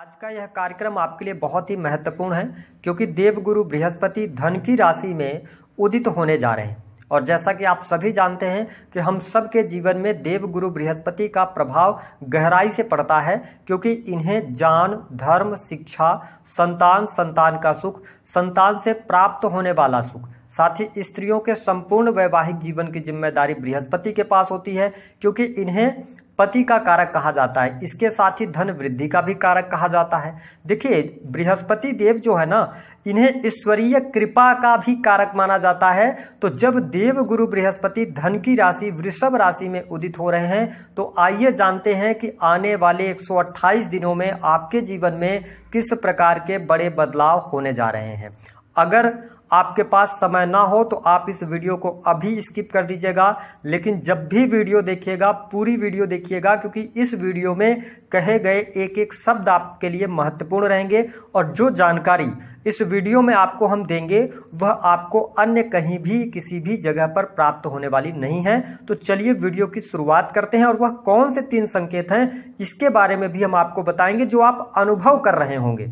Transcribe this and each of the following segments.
आज का यह कार्यक्रम आपके लिए बहुत ही महत्वपूर्ण है क्योंकि देवगुरु बृहस्पति धन की राशि में उदित होने जा रहे हैं। और जैसा कि आप सभी जानते हैं कि हम सब के जीवन में देवगुरु बृहस्पति का प्रभाव गहराई से पड़ता है, क्योंकि इन्हें ज्ञान, धर्म, शिक्षा, संतान का सुख, संतान से प्राप्त होने वाला सुख, साथ ही स्त्रियों के संपूर्ण वैवाहिक जीवन की जिम्मेदारी बृहस्पति के पास होती है, क्योंकि इन्हें पति का कारक कहा जाता है। इसके साथ ही धन वृद्धि का भी कारक कहा जाता है। देखिए, बृहस्पति देव जो है ना, इन्हें ईश्वरीय कृपा का भी कारक माना जाता है। तो जब देव गुरु बृहस्पति धन की राशि वृषभ राशि में उदित हो रहे हैं, तो आइए जानते हैं कि आने वाले 128 दिनों में आपके जीवन में किस प्रकार के बड़े बदलाव होने जा रहे हैं। अगर आपके पास समय ना हो तो आप इस वीडियो को अभी स्किप कर दीजिएगा, लेकिन जब भी वीडियो देखिएगा पूरी वीडियो देखिएगा, क्योंकि इस वीडियो में कहे गए एक एक शब्द आपके लिए महत्वपूर्ण रहेंगे और जो जानकारी इस वीडियो में आपको हम देंगे वह आपको अन्य कहीं भी किसी भी जगह पर प्राप्त होने वाली नहीं है। तो चलिए वीडियो की शुरुआत करते हैं और वह कौन से 3 संकेत हैं इसके बारे में भी हम आपको बताएंगे जो आप अनुभव कर रहे होंगे।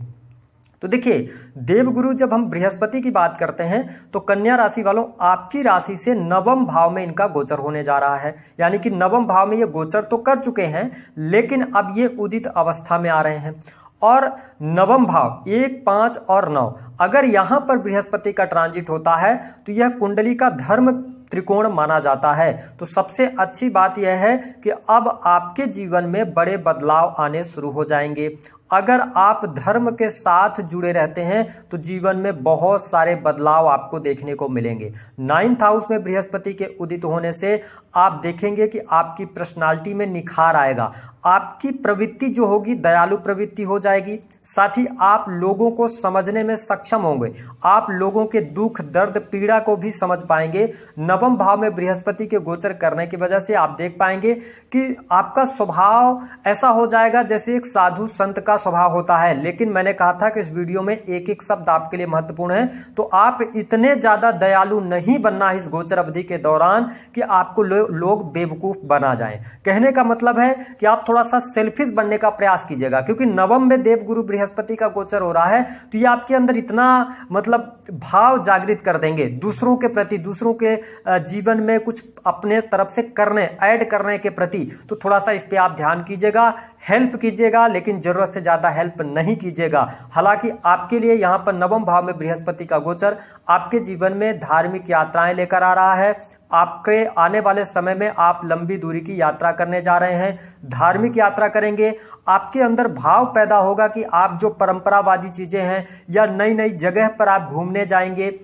तो देखिए, देवगुरु जब हम बृहस्पति की बात करते हैं तो कन्या राशि वालों, आपकी राशि से नवम भाव में इनका गोचर होने जा रहा है। यानी कि नवम भाव में ये गोचर तो कर चुके हैं, लेकिन अब ये उदित अवस्था में आ रहे हैं। और नवम भाव 1, 5 और 9, अगर यहां पर बृहस्पति का ट्रांजिट होता है तो यह कुंडली का धर्म त्रिकोण माना जाता है। तो सबसे अच्छी बात यह है कि अब आपके जीवन में बड़े बदलाव आने शुरू हो जाएंगे। अगर आप धर्म के साथ जुड़े रहते हैं तो जीवन में बहुत सारे बदलाव आपको देखने को मिलेंगे। 9th हाउस में बृहस्पति के उदित होने से आप देखेंगे कि आपकी पर्सनालिटी में निखार आएगा। आपकी प्रवृत्ति जो होगी दयालु प्रवृत्ति हो जाएगी। साथ ही आप लोगों को समझने में सक्षम होंगे। आप लोगों के दुख, दर्द, पीड़ा को भी समझ पाएंगे। नवम भाव में बृहस्पति के गोचर करने की वजह से आप देख पाएंगे कि आपका स्वभाव ऐसा हो जाएगा जैसे एक साधु संत का स्वभाव होता है। लेकिन मैंने कहा था कि इस वीडियो में एक एक शब्द आपके लिए महत्वपूर्ण है, तो आप इतने ज्यादा दयालु नहीं बनना इस गोचर अवधि के दौरान कि आपको लोग बेवकूफ बना जाएं। कहने का मतलब है कि आप थोड़ा सा सेल्फिश बनने का प्रयास कीजिएगा, क्योंकि नवम में देवगुरु बृहस्पति का गोचर हो रहा है तो ये आपके अंदर इतना भाव जागृत कर देंगे दूसरों के प्रति, दूसरों के जीवन में कुछ अपने तरफ से ऐड करने के प्रति। तो थोड़ा सा इस पे आप ध्यान कीजिएगा, हेल्प कीजिएगा, लेकिन जरूरत से ज्यादा हेल्प नहीं कीजिएगा। हालांकि आपके लिए यहां पर नवम भाव में बृहस्पति का गोचर आपके जीवन में धार्मिक यात्राएं लेकर आ रहा है। आपके आने वाले समय में आप लंबी दूरी की यात्रा करने जा रहे हैं, धार्मिक यात्रा करेंगे। आपके अंदर भाव पैदा होगा कि आप जो परंपरावादी चीजें हैं या नई नई जगह पर आप घूमने जाएंगे,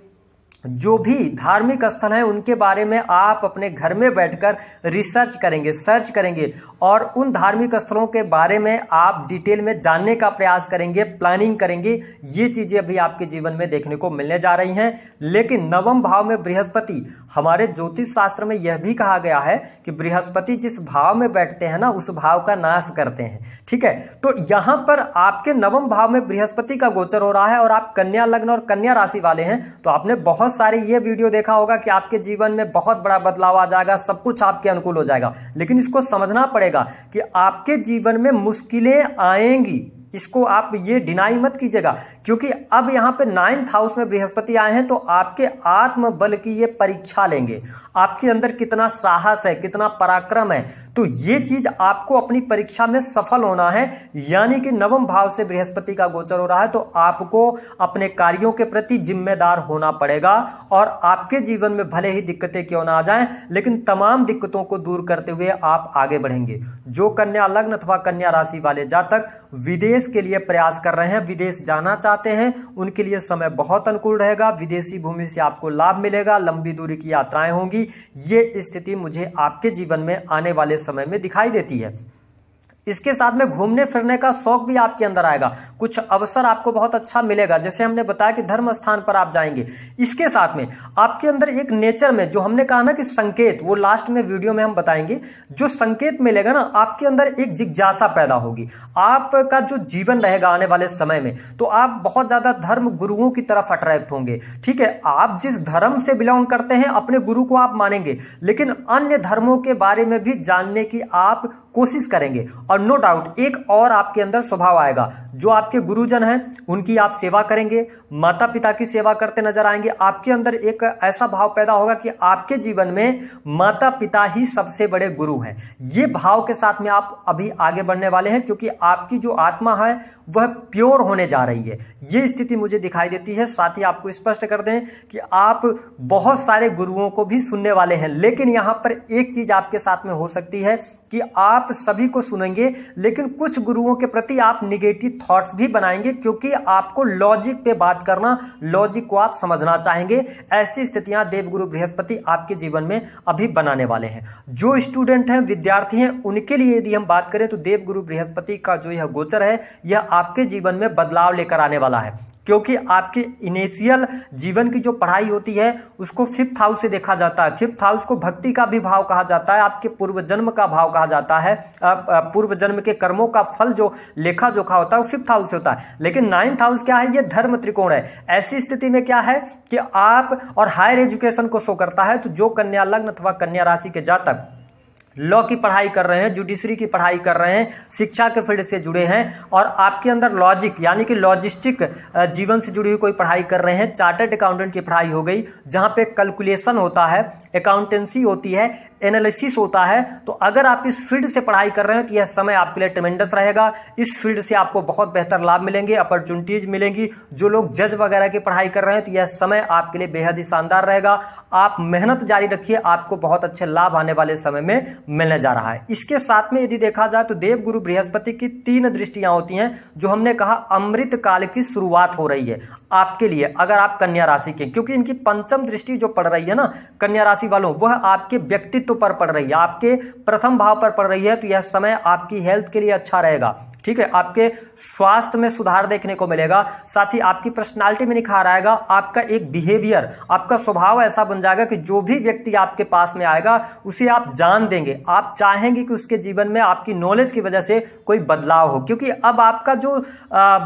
जो भी धार्मिक स्थल है उनके बारे में आप अपने घर में बैठकर रिसर्च करेंगे, सर्च करेंगे और उन धार्मिक स्थलों के बारे में आप डिटेल में जानने का प्रयास करेंगे, प्लानिंग करेंगे। ये चीजें अभी आपके जीवन में देखने को मिलने जा रही हैं। लेकिन नवम भाव में बृहस्पति, हमारे ज्योतिष शास्त्र में यह भी कहा गया है कि बृहस्पति जिस भाव में बैठते हैं ना, उस भाव का नाश करते हैं। ठीक है, तो यहां पर आपके नवम भाव में बृहस्पति का गोचर हो रहा है और आप कन्या लग्न और कन्या राशि वाले हैं, तो आपने बहुत सारे ये वीडियो देखा होगा कि आपके जीवन में बहुत बड़ा बदलाव आ जाएगा, सब कुछ आपके अनुकूल हो जाएगा। लेकिन इसको समझना पड़ेगा कि आपके जीवन में मुश्किलें आएंगी। इसको आप ये डिनाई मत कीजिएगा, क्योंकि अब यहां पे 9th हाउस में बृहस्पति आए हैं तो आपके आत्मबल की ये परीक्षा लेंगे। आपके अंदर कितना साहस है, कितना पराक्रम है, तो ये चीज आपको अपनी परीक्षा में सफल होना है। यानी कि नवम भाव से बृहस्पति का गोचर हो रहा है तो आपको अपने कार्यों के प्रति जिम्मेदार होना पड़ेगा और आपके जीवन में भले ही दिक्कतें क्यों ना आ जाएं, लेकिन तमाम दिक्कतों को दूर करते हुए आप आगे बढ़ेंगे। जो कन्या लग्न अथवा कन्या राशि वाले जातक विदेश के लिए प्रयास कर रहे हैं, विदेश जाना चाहते हैं, उनके लिए समय बहुत अनुकूल रहेगा। विदेशी भूमि से आपको लाभ मिलेगा, लंबी दूरी की यात्राएं होंगी। ये स्थिति मुझे आपके जीवन में आने वाले समय में दिखाई देती है। इसके साथ में घूमने फिरने का शौक भी आपके अंदर आएगा, कुछ अवसर आपको बहुत अच्छा मिलेगा, जैसे हमने बताया कि धर्म स्थान पर आप जाएंगे। इसके साथ में आपके अंदर एक नेचर में जो हमने कहा ना कि संकेत, वो लास्ट में वीडियो में हम बताएंगे, जो संकेत मिलेगा ना, आपके अंदर एक जिज्ञासा पैदा होगी। आपका जो जीवन रहेगा आने वाले समय में, तो आप बहुत ज्यादा धर्म गुरुओं की तरफ अट्रैक्ट होंगे। ठीक है, आप जिस धर्म से बिलोंग करते हैं अपने गुरु को आप मानेंगे, लेकिन अन्य धर्मों के बारे में भी जानने की आप कोशिश करेंगे। और और नो डाउट एक और आपके अंदर स्वभाव आएगा, जो आपके गुरुजन हैं उनकी आप सेवा करेंगे, माता पिता की सेवा करते नजर आएंगे। आपके अंदर एक ऐसा भाव पैदा होगा कि आपके जीवन में माता पिता ही सबसे बड़े गुरु हैं। ये भाव के साथ में आप अभी आगे बढ़ने वाले हैं, क्योंकि आपकी जो आत्मा है वह प्योर होने जा रही है, ये स्थिति मुझे दिखाई देती है। साथ ही आपको स्पष्ट कर दें कि आप बहुत सारे गुरुओं को भी सुनने वाले हैं, लेकिन यहां पर एक चीज आपके साथ में हो सकती है कि आप सभी को सुनेंगे, लेकिन कुछ गुरुओं के प्रति आप निगेटिव थॉट्स भी बनाएंगे, क्योंकि आपको लॉजिक पे बात करना, लॉजिक को आप समझना चाहेंगे। ऐसी स्थितियां देवगुरु बृहस्पति आपके जीवन में अभी बनाने वाले हैं। जो स्टूडेंट हैं, विद्यार्थी हैं, उनके लिए यदि हम बात करें तो देवगुरु बृहस्पति का जो यह गोचर है यह आपके जीवन में बदलाव लेकर आने वाला है, क्योंकि आपके इनिशियल जीवन की जो पढ़ाई होती है उसको 5th हाउस से देखा जाता है। 5th हाउस को भक्ति का भी भाव कहा जाता है, आपके पूर्व जन्म का भाव कहा जाता है। पूर्व जन्म के कर्मों का फल जो लेखा जोखा होता है वो 5th हाउस से होता है। लेकिन 9th हाउस क्या है? ये धर्म त्रिकोण है। ऐसी स्थिति में क्या है कि आप और हायर एजुकेशन को शो करता है। तो जो कन्या लग्न अथवा कन्या राशि के जातक लॉ की पढ़ाई कर रहे हैं, जुडिशरी की पढ़ाई कर रहे हैं, शिक्षा के फील्ड से जुड़े हैं और आपके अंदर लॉजिक यानी कि लॉजिस्टिक जीवन से जुड़ी हुई कोई पढ़ाई कर रहे हैं, चार्टर्ड अकाउंटेंट की पढ़ाई हो गई जहां पे कैलकुलेशन होता है, अकाउंटेंसी होती है, एनालिसिस होता है, तो अगर आप इस फील्ड से पढ़ाई कर रहे हैं तो यह समय आपके लिए ट्रेमेंडस रहेगा। इस फील्ड से आपको बहुत बेहतर लाभ मिलेंगे, अपॉर्चुनिटीज मिलेंगी। जो लोग जज वगैरह की पढ़ाई कर रहे हैं तो यह समय आपके लिए बेहद ही शानदार रहेगा। आप मेहनत जारी रखिए, आपको बहुत अच्छे लाभ आने वाले समय में मिलने जा रहा है। इसके साथ में यदि देखा जाए तो देवगुरु बृहस्पति की 3 दृष्टियां होती हैं, जो हमने कहा अमृत काल की शुरुआत हो रही है आपके लिए, अगर आप कन्या राशि के, क्योंकि इनकी 5वीं दृष्टि जो पड़ रही है ना कन्या राशि वालों, वह आपके व्यक्तित्व पर पड़ रही है, आपके प्रथम भाव पर पड़ रही है। तो यह समय आपकी हेल्थ के लिए अच्छा रहेगा, ठीक है, आपके स्वास्थ्य में सुधार देखने को मिलेगा। साथ ही आपकी पर्सनालिटी में निखार आएगा, आपका एक बिहेवियर, आपका स्वभाव ऐसा बन जाएगा कि जो भी व्यक्ति आपके पास में आएगा उसे आप जान देंगे, आप चाहेंगे कि उसके जीवन में आपकी नॉलेज की वजह से कोई बदलाव हो, क्योंकि अब आपका जो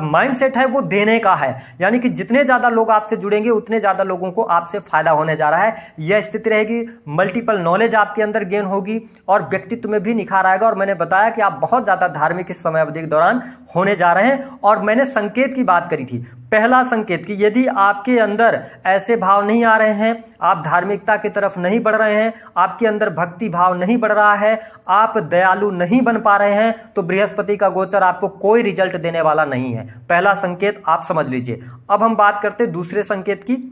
माइंडसेट है वो देने का है। यानी कि जितने ज्यादा लोग आपसे जुड़ेंगे उतने ज्यादा लोगों को आपसे फायदा होने जा रहा है। यह स्थिति रहेगी, मल्टीपल नॉलेज आपके अंदर गेन होगी और व्यक्तित्व में भी निखार आएगा। और मैंने बताया कि आप बहुत ज्यादा धार्मिक इस समय अवधि दौरान होने जा रहे हैं। और मैंने संकेत की बात करी थी, पहला संकेत कि यदि आपके अंदर ऐसे भाव नहीं आ रहे हैं, आप धार्मिकता की तरफ नहीं बढ़ रहे हैं, आपके अंदर भक्ति भाव नहीं बढ़ रहा है, आप दयालु नहीं बन पा रहे हैं, तो बृहस्पति का गोचर आपको कोई रिजल्ट देने वाला नहीं है। पहला संकेत आप समझ लीजिए। अब हम बात करते हैं दूसरे संकेत की,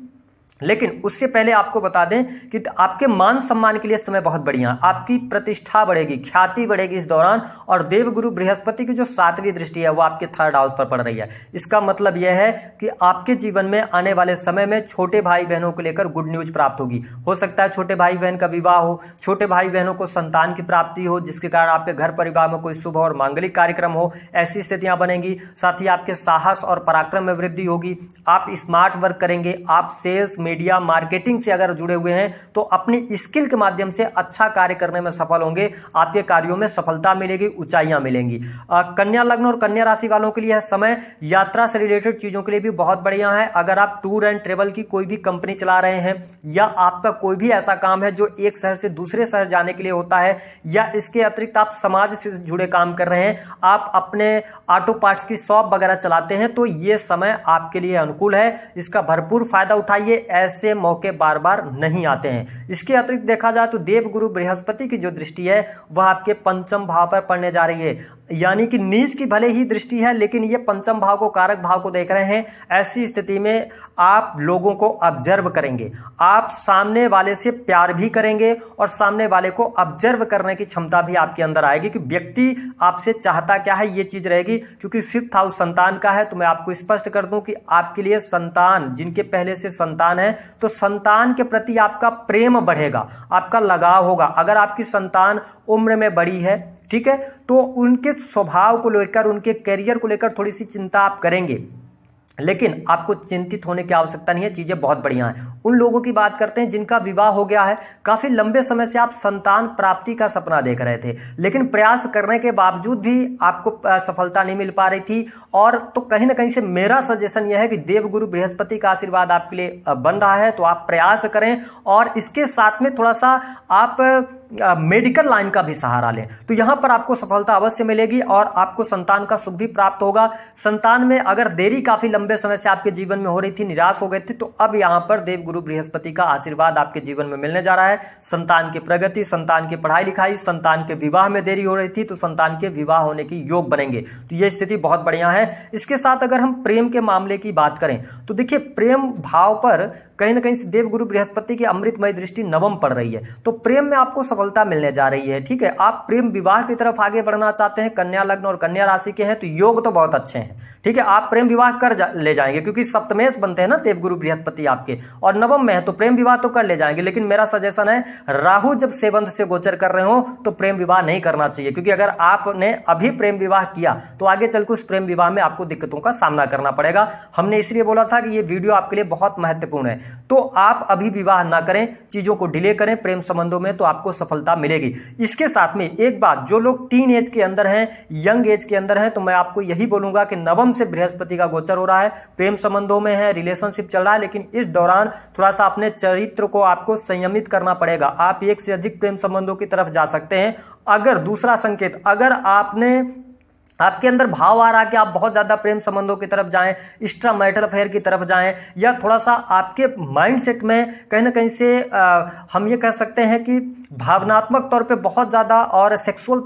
लेकिन उससे पहले आपको बता दें कि आपके मान सम्मान के लिए समय बहुत बढ़िया, आपकी प्रतिष्ठा बढ़ेगी, ख्याति बढ़ेगी इस दौरान। और देवगुरु बृहस्पति की जो 7वीं दृष्टि है वो आपके 3rd हाउस पर पड़ रही है। इसका मतलब यह है कि आपके जीवन में आने वाले समय में छोटे भाई बहनों को लेकर गुड न्यूज प्राप्त होगी। हो सकता है छोटे भाई बहन का विवाह हो, छोटे भाई बहनों को संतान की प्राप्ति हो, जिसके कारण आपके घर परिवार में कोई शुभ और मांगलिक कार्यक्रम हो, ऐसी स्थितियां बनेंगी। साथ ही आपके साहस और पराक्रम में वृद्धि होगी, आप स्मार्ट वर्क करेंगे, आप सेल्स, मीडिया, मार्केटिंग से अगर जुड़े हुए हैं तो अपनी स्किल के माध्यम से अच्छा कार्य करने में सफल होंगे, आपके कार्यों में सफलता मिलेगी, ऊंचाइयां मिलेंगी। कन्या लग्न और कन्या राशि वालों के लिए यह समय यात्रा से रिलेटेड चीजों के लिए भी बहुत बढ़िया है। अगर आप टूर एंड ट्रेवल की कोई भी कंपनी चला रहे हैं या आपका कोई भी ऐसा काम है जो एक शहर से दूसरे शहर जाने के लिए होता है, या इसके अतिरिक्त आप समाज से जुड़े काम कर रहे हैं, आप अपने ऑटो पार्ट्स की शॉप वगैरह चलाते हैं, तो यह समय आपके लिए अनुकूल है। इसका भरपूर फायदा उठाइए, ऐसे मौके बार बार नहीं आते हैं। इसके अतिरिक्त देखा जाए तो देवगुरु बृहस्पति की जो दृष्टि है वह आपके 5म भाव पर पड़ने जा रही है। यानी कि नीच की भले ही दृष्टि है, लेकिन ये 5म भाव को, कारक भाव को देख रहे हैं। ऐसी स्थिति में आप लोगों को ऑब्जर्व करेंगे, आप सामने वाले से प्यार भी करेंगे और सामने वाले को ऑब्जर्व करने की क्षमता भी आपके अंदर आएगी कि व्यक्ति आपसे चाहता क्या है, ये चीज रहेगी। क्योंकि 5th हाउस संतान का है, तो मैं आपको स्पष्ट कर दूं कि आपके लिए संतान, जिनके पहले से संतान है, तो संतान के प्रति आपका प्रेम बढ़ेगा, आपका लगाव होगा। अगर आपकी संतान उम्र में बड़ी है, ठीक है, तो उनके स्वभाव को लेकर, उनके करियर को लेकर थोड़ी सी चिंता आप करेंगे, लेकिन आपको चिंतित होने की आवश्यकता नहीं है, चीजें बहुत बढ़िया हैं। उन लोगों की बात करते हैं जिनका विवाह हो गया है, काफी लंबे समय से आप संतान प्राप्ति का सपना देख रहे थे, लेकिन प्रयास करने के बावजूद भी आपको सफलता नहीं मिल पा रही थी। और तो कहीं ना कहीं से मेरा सजेशन यह है कि देवगुरु बृहस्पति का आशीर्वाद आपके लिए बन रहा है, तो आप प्रयास करें और इसके साथ में थोड़ा सा आप मेडिकल लाइन का भी सहारा लें तो यहां पर आपको सफलता अवश्य मिलेगी और आपको संतान का सुख भी प्राप्त होगा। संतान में अगर देरी काफी लंबे समय से आपके जीवन में हो रही थी, निराश हो गए थे, तो अब यहां पर देवगुरु बृहस्पति का आशीर्वाद आपके जीवन में मिलने जा रहा है। संतान की प्रगति, संतान की पढ़ाई लिखाई, संतान के विवाह में देरी हो रही थी तो संतान के विवाह होने की योग बनेंगे, तो यह स्थिति बहुत बढ़िया है। इसके साथ अगर हम प्रेम के मामले की बात करें तो देखिए प्रेम भाव पर कहीं ना कहीं देवगुरु बृहस्पति की अमृतमय दृष्टि नवम पड़ रही है, तो प्रेम में आपको सफलता मिलने जा रही है। ठीक है, आप प्रेम विवाह की तरफ आगे बढ़ना चाहते हैं, कन्या लग्न और कन्या राशि के हैं तो योग तो बहुत अच्छे हैं। ठीक है, आप प्रेम विवाह कर ले जाएंगे क्योंकि सप्तमेश बनते हैं ना देवगुरु बृहस्पति आपके, और नवम में है तो प्रेम विवाह तो कर ले जाएंगे। लेकिन मेरा सजेशन है राहु जब सेवंत से गोचर कर रहे हो तो प्रेम विवाह नहीं करना चाहिए, क्योंकि अगर आपने अभी प्रेम विवाह किया तो आगे चलकर उस प्रेम विवाह में आपको दिक्कतों का सामना करना पड़ेगा। हमने इसलिए बोला था कि ये वीडियो आपके लिए बहुत महत्वपूर्ण है, तो आप अभी विवाह ना करें, चीजों को डिले करें प्रेम संबंधों में, तो आपको सफलता मिलेगी। इसके साथ में एक बात, जो लोग टीन एज के अंदर हैं, यंग एज के अंदर हैं, तो मैं आपको यही बोलूंगा कि नवम से बृहस्पति का गोचर हो रहा है, प्रेम संबंधों में है, रिलेशनशिप चल रहा है, लेकिन इस दौरान थोड़ा सा अपने चरित्र को आपको संयमित करना पड़ेगा। आप एक से अधिक प्रेम संबंधों की तरफ जा सकते हैं। अगर दूसरा संकेत, अगर आपके अंदर भाव आ रहा है कि आप बहुत ज्यादा प्रेम संबंधों की तरफ जाएं, एक्स्ट्रा मैरिटल अफेयर की तरफ जाएं, या थोड़ा सा आपके माइंडसेट में कहीं ना कहीं से हम ये कह सकते हैं कि भावनात्मक तौर पे बहुत ज्यादा और सेक्सुअल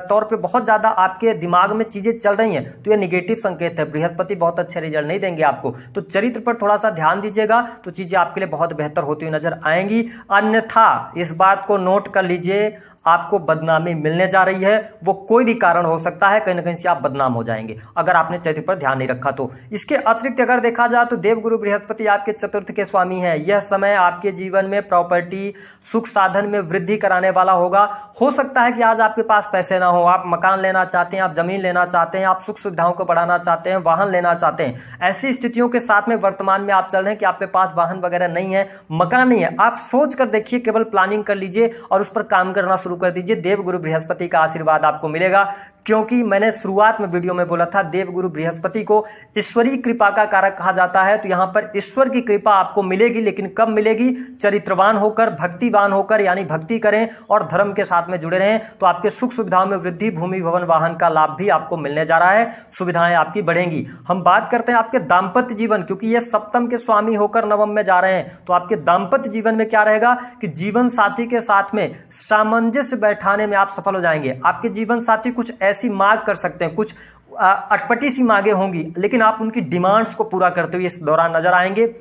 तौर पे बहुत ज्यादा आपके दिमाग में चीजें चल रही हैं, तो ये निगेटिव संकेत है। बृहस्पति बहुत अच्छे रिजल्ट नहीं देंगे आपको, तो चरित्र पर थोड़ा सा ध्यान दीजिएगा तो चीजें आपके लिए बहुत बेहतर होती हुई नजर आएंगी। अन्यथा इस बात को नोट कर लीजिए, आपको बदनामी मिलने जा रही है, वो कोई भी कारण हो सकता है, कहीं ना कहीं से आप बदनाम हो जाएंगे अगर आपने चरित्र पर ध्यान नहीं रखा तो। इसके अतिरिक्त अगर देखा जाए तो देवगुरु बृहस्पति आपके चतुर्थ के स्वामी हैं। यह समय आपके जीवन में प्रॉपर्टी, सुख साधन में वृद्धि कराने वाला होगा। हो सकता है कि आज आपके पास पैसे ना हो, आप मकान लेना चाहते हैं, आप जमीन लेना चाहते हैं, आप सुख सुविधाओं को बढ़ाना चाहते हैं, वाहन लेना चाहते हैं, ऐसी स्थितियों के साथ में वर्तमान में आप चल रहे हैं कि आपके पास वाहन वगैरह नहीं है, मकान नहीं है। आप सोच कर देखिए, केवल प्लानिंग कर लीजिए और उस पर काम करना शुरू कर दीजिए। देवगुरु बृहस्पति का आशीर्वाद आपको मिलेगा, क्योंकि मैंने शुरुआत में वीडियो में बोला था देवगुरु बृहस्पति को ईश्वरीय कृपा का कारक कहा जाता है। तो यहां पर ईश्वर की कृपा आपको मिलेगी, लेकिन कब मिलेगी? चरित्रवान होकर, भक्तिवान होकर, यानी भक्ति करें और धर्म के साथ में जुड़े रहें, तो आपके सुख सुविधाओं में वृद्धि, भूमि भवन वाहन का लाभ भी आपको मिलने जा रहा है, सुविधाएं आपकी बढ़ेंगी। हम बात करते हैं आपके दाम्पत्य जीवन, क्योंकि ये सप्तम के स्वामी होकर नवम में जा रहे हैं, तो आपके दाम्पत्य जीवन में क्या रहेगा कि जीवन साथी के साथ में सामंजस्य बैठाने में आप सफल हो जाएंगे। आपके जीवन साथी कुछ ऐसी मांग कर सकते हैं, कुछ अटपटी सी मांगे होंगी, लेकिन आप उनकी डिमांड्स को पूरा करते हुए इस दौरान नजर आएंगे।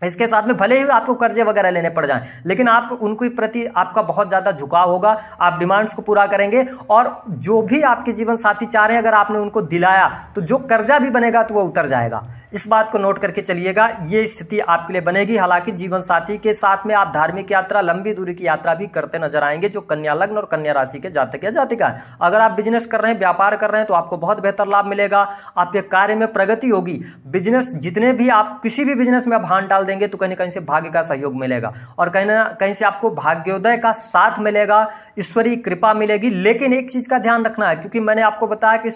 इसके साथ में भले ही आपको कर्जे वगैरह लेने पड़ जाएं, लेकिन आप उनके प्रति आपका बहुत ज्यादा झुकाव होगा, आप डिमांड्स को पूरा करेंगे और जो भी आपके जीवन साथी चाह रहे हैं अगर आपने उनको दिलाया तो जो कर्जा भी बनेगा तो वो उतर जाएगा। इस बात को नोट करके चलिएगा, ये स्थिति आपके लिए बनेगी। हालांकि जीवन साथी के साथ में आप धार्मिक यात्रा, लंबी दूरी की यात्रा भी करते नजर आएंगे, जो कन्या लग्न और कन्या राशि के जातक या जातिका है। अगर आप बिजनेस कर रहे हैं, व्यापार कर रहे हैं, तो आपको बहुत बेहतर लाभ मिलेगा, आपके कार्य में प्रगति होगी। बिजनेस जितने भी आप किसी भी बिजनेस में आप हाथ डाल देंगे तो कहीं ना कहीं से भाग्य का सहयोग मिलेगा और कहीं ना कहीं से आपको भाग्योदय का साथ मिलेगा, ईश्वरीय कृपा मिलेगी। लेकिन एक चीज का ध्यान रखना है, क्योंकि मैंने आपको बताया कि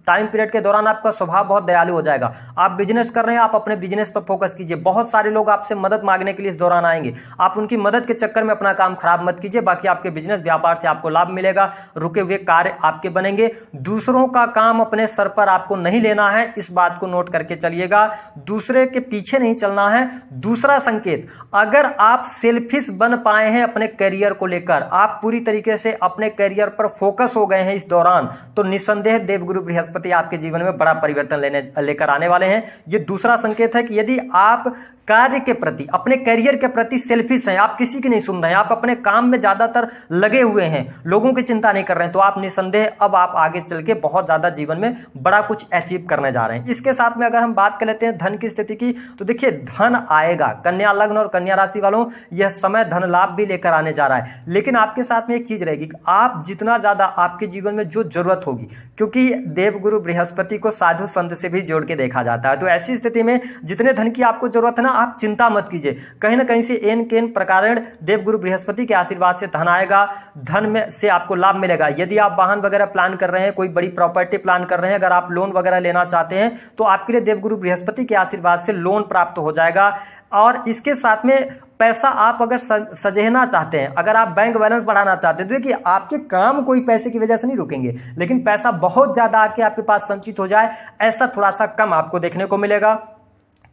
टाइम पीरियड के दौरान आपका स्वभाव बहुत दयालु हो जाएगा। आप बिजनेस कर रहे हैं, आप अपने बिजनेस पर फोकस कीजिए। बहुत सारे लोग आपसे मदद मांगने के लिए इस दौरान आएंगे, आप उनकी मदद के चक्कर में अपना काम खराब मत कीजिए। बाकी आपके बिजनेस व्यापार से आपको लाभ मिलेगा, रुके हुए कार्य आपके बनेंगे। दूसरों का काम अपने सर पर आपको नहीं लेना है, इस बात को नोट करके चलिएगा। दूसरे के पीछे नहीं चलना है। दूसरा संकेत, अगर आप सेल्फिश बन पाए हैं अपने करियर को लेकर, आप पूरी तरीके से अपने करियर पर फोकस हो गए हैं इस दौरान, तो निसंदेह देवगुरु बृहस्पति आपके जीवन में बड़ा परिवर्तन लेकर आने वाले हैं। ये दूसरा संकेत है कि यदि आप कार्य के प्रति, अपने करियर के प्रति सेल्फिश हैं, आप किसी की नहीं सुन रहे हैं, आप अपने काम में ज्यादातर लगे हुए हैं, लोगों की चिंता नहीं कर रहे हैं, तो आप निसंदेह अब आप आगे चल के बहुत ज्यादा जीवन में बड़ा कुछ अचीव करने जा रहे हैं। इसके साथ में अगर हम बात कर लेते हैं धन की स्थिति की, तो देखिए धन आएगा। कन्या लग्न और कन्या राशि वालों, यह समय धन लाभ भी लेकर आने जा रहा है। लेकिन आपके साथ में एक चीज रहेगी, आप जितना ज्यादा आपके जीवन में जो जरूरत होगी, क्योंकि देवगुरु बृहस्पति को साधु संत से भी जोड़ के देखा जाता है, तो ऐसी स्थिति में जितने धन की आपको जरूरत है ना, आप चिंता मत कीजिए। कहीं ना कहीं से एन केन प्रकार देवगुरु बृहस्पति के आशीर्वाद से धन आएगा, धन में से आपको लाभ मिलेगा। यदि आप वाहन वगैरह प्लान कर रहे हैं, कोई बड़ी प्रॉपर्टी प्लान कर रहे हैं, अगर आप लोन वगैरह लेना चाहते हैं, तो आपके लिए देवगुरु बृहस्पति के आशीर्वाद से लोन प्राप्त हो जाएगा। और इसके साथ में पैसा आप अगर सजेहना चाहते हैं, अगर आप बैंक बैलेंस बढ़ाना चाहते हैं, तो देखिए आपके काम कोई पैसे की वजह से नहीं रुकेंगे, लेकिन पैसा बहुत ज्यादा आके आपके पास संचित हो जाए, ऐसा थोड़ा सा कम आपको देखने को मिलेगा।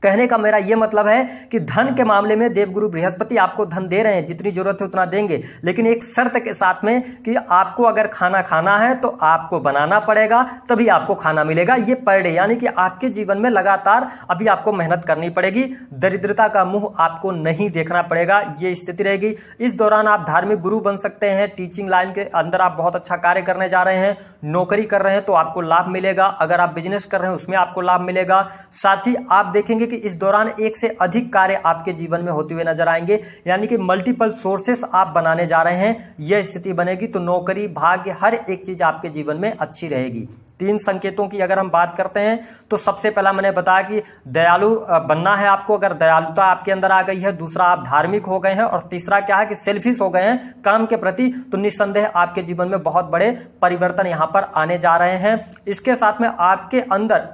कहने का मेरा यह मतलब है कि धन के मामले में देवगुरु बृहस्पति आपको धन दे रहे हैं, जितनी जरूरत है उतना देंगे, लेकिन एक शर्त के साथ में कि आपको अगर खाना खाना है तो आपको बनाना पड़ेगा, तभी आपको खाना मिलेगा। ये पर डे, यानी कि आपके जीवन में लगातार अभी आपको मेहनत करनी पड़ेगी, दरिद्रता का मुंह आपको नहीं देखना पड़ेगा, ये स्थिति रहेगी। इस दौरान आप धार्मिक गुरु बन सकते हैं, टीचिंग लाइन के अंदर आप बहुत अच्छा कार्य करने जा रहे हैं, नौकरी कर रहे हैं तो आपको लाभ मिलेगा, अगर आप बिजनेस कर रहे हैं उसमें आपको लाभ मिलेगा। साथ ही आप देखेंगे कि इस दौरान एक से अधिक कार्य आपके जीवन में होते हुए नजर आएंगे, यानी कि मल्टीपल सोर्सेस आप बनाने जा रहे हैं, यह स्थिति बनेगी। तो नौकरी, भाग्य, हर एक चीज आपके जीवन में अच्छी रहेगी। 3 संकेतों की अगर हम बात करते हैं तो सबसे पहला मैंने बताया कि दयालु बनना है आपको, अगर दयालुता आपके अंदर आ गई है। दूसरा, आप धार्मिक हो गए हैं। और तीसरा क्या है कि सेल्फिश हो गए हैं काम के प्रति, तो निस्संदेह आपके जीवन में बहुत बड़े परिवर्तन यहां पर आने जा रहे हैं। इसके साथ में आपके अंदर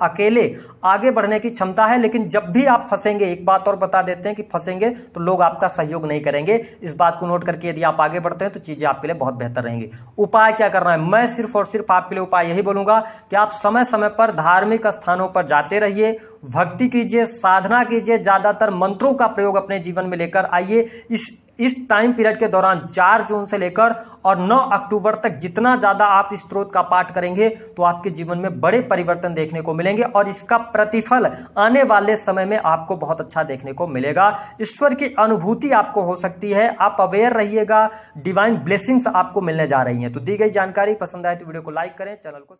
अकेले आगे बढ़ने की क्षमता है, लेकिन जब भी आप फंसेंगे, एक बात और बता देते हैं कि फंसेंगे तो लोग आपका सहयोग नहीं करेंगे। इस बात को नोट करके यदि आप आगे बढ़ते हैं तो चीजें आपके लिए बहुत बेहतर रहेंगी। उपाय क्या करना है, मैं सिर्फ और सिर्फ आपके लिए उपाय यही बोलूंगा कि आप समय समय पर धार्मिक स्थानों पर जाते रहिए, भक्ति कीजिए, साधना कीजिए, ज्यादातर मंत्रों का प्रयोग अपने जीवन में लेकर आइए। इस टाइम पीरियड के दौरान 4 जून से लेकर और 9 अक्टूबर तक जितना ज्यादा आप इस स्त्रोत का पाठ करेंगे तो आपके जीवन में बड़े परिवर्तन देखने को मिलेंगे, और इसका प्रतिफल आने वाले समय में आपको बहुत अच्छा देखने को मिलेगा। ईश्वर की अनुभूति आपको हो सकती है, आप अवेयर रहिएगा, डिवाइन ब्लेसिंग्स आपको मिलने जा रही हैं। तो दी गई जानकारी पसंद आए तो वीडियो को लाइक करें, चैनल को